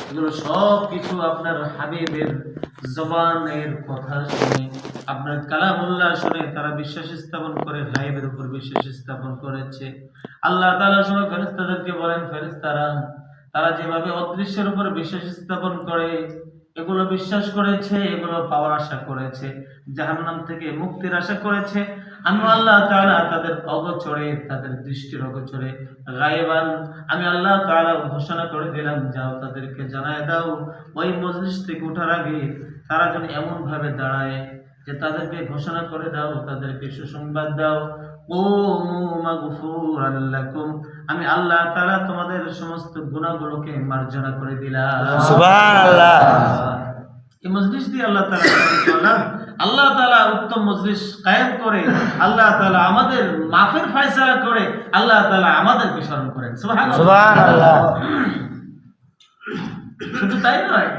এগুলো সব কিছু আপনার হাবিবের জবানের কথা শুনে, আপনার কালামুল্লাহ শুনে তারা বিশ্বাস স্থাপন করে, গায়েবের উপর বিশ্বাস স্থাপন করেছে। আল্লাহ তাআলা সময় ফেরেশতাদেরকে বলেন, ফেরেশতারা তারা যেভাবে অদৃশ্যের উপর বিশ্বাস স্থাপন করে, এগুলো বিশ্বাস করেছে, এগুলো পাওয়ার আশা করেছে, জাহান্নাম থেকে মুক্তির আশা করেছে, আমি আল্লাহ তাআলা তাদের অগোচরে, তাদের দৃষ্টির অগোচরে গায়েবান আমি আল্লাহ তাআলা ঘোষণা করে দিলাম, যাও তাদেরকে জানায় দাও ওই মজলিস থেকে ওঠার আগে তারা যেন এমন ভাবে দাঁড়ায় যে তাদেরকে ঘোষণা করে দাও, তাদেরকে সুসংবাদ দাও, কুমু মাগফুরান লাকুম, আমি আল্লাহ তাআলা তোমাদের সমস্ত গুনাহগুলোকে মার্জনা করে দিলাম। সুবহানাল্লাহ। এই মজলিস দিয়ে আল্লাহ তাআলা আল্লাহ তাআলা উত্তম মজলিস কায়েম করে আল্লাহ তাআলা আমাদের মাফের ফয়সালা করে আল্লাহ তাআলা আমাদেরকে স্মরণ করেন। সুবহানাল্লাহ। শুধু তাই নয়,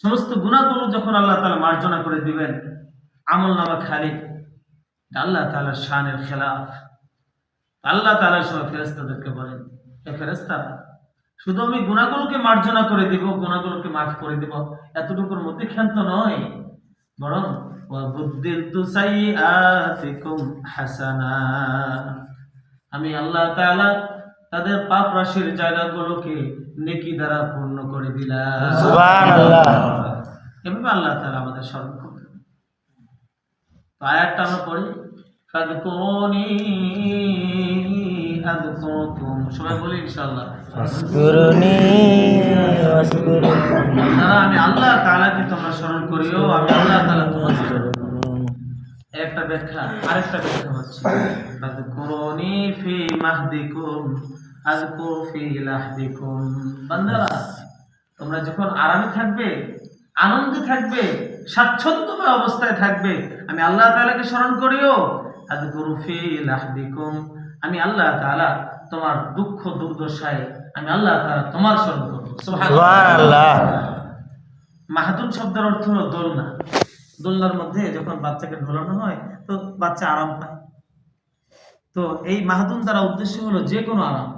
সমস্ত গুনাহগুলো যখন আল্লাহ তাআলা মার্জনা করে দিবেন, আমলনামা খালি, আল্লাহ তাআলার শানের খেলাফ। আল্লাহ তাআলা সব ফেরেশতাদেরকে বলেন, হে ফেরেশতারা, শুধু আমি গুনাহগুলোকে মার্জনা করে দিব, গুনাহগুলোকে মাফ করে দিব, এতটুকুর মধ্যে ক্ষান্ত নয়, বরং ওয়া বুদ্দিলতু সাইয়্যাতিকুম হাসানা, আমি আল্লাহ তাআলা তাদের পাপ রাশির জায়গাগুলোকে নেকি দ্বারা পূর্ণ করে দিলাম। সুবহানাল্লাহ। এভাবে আল্লাহ তাআলা আমাদের স্মরণ করবেন। তো আয়াতটা আমরা পড়ি, ফাযকুরুনি আযকুরকুম, সবাই বলি ইনশাআল্লাহ। ফাসকুরুনি ওয়াসকুরুনি। আপনারা আমি আল্লাহ তাআলাকে তোমরা স্মরণ করিও, আমি আল্লাহ তাআলা তোমাদের একটা ব্যাখ্যা, আরেকটা ব্যাখ্যা হচ্ছে ফাযকুরুনি ফি মাহদিকুম আযকুর ফি লাহদিকুম। বান্দারা, তোমরা যখন আরামে থাকবে, আনন্দে থাকবে, স্বাচ্ছন্দ্যময় অবস্থায় থাকবে, আমি আল্লাহ তাআলাকে স্মরণ করিও, আযকুর ফি লাহদিকুম, আমি আল্লাহ তাআলা তোমার দুঃখ দুর্দশায় আমি আল্লাহ তাআলা তোমার স্মরণ করব। সুবহানাল্লাহ। মাহাতুন শব্দের অর্থ হলো দোলনা। দোলনার মধ্যে যখন বাচ্চাকে ঢোলানো হয় তো বাচ্চা আরাম পায়। তো এই মাহাতুন দ্বারা উদ্দেশ্য হলো যে কোনো আরাম,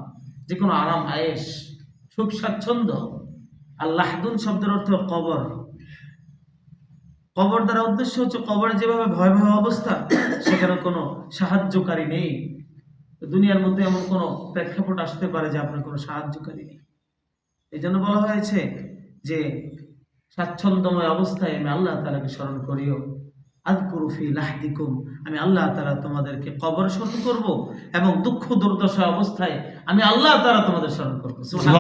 যে কোনো আরাম, আয়েশ, সুখ স্বাচ্ছন্দ্য। আর লাহদুন শব্দের অর্থ কবর। কবর দ্বারা উদ্দেশ্য হচ্ছে কবরে যেভাবে ভয়াবহ অবস্থা, সেখানে কোনো সাহায্যকারী নেই। দুনিয়ার মধ্যে এমন কোনো প্রেক্ষাপট আসতে পারে যে আপনার কোনো সাহায্যকারী নেই। এই জন্য বলা হয়েছে যে স্বাচ্ছন্দ্যময় অবস্থায় আমি আল্লাহ তাআলাকে স্মরণ করিও, আযকুরু ফি লাহদিকুম, আমি আল্লাহ তাআলা তোমাদেরকে কবর স্মরণ করব এবং দুঃখ দুর্দশা অবস্থায় আমি আল্লাহ তাআলা তোমাদের স্মরণ করব।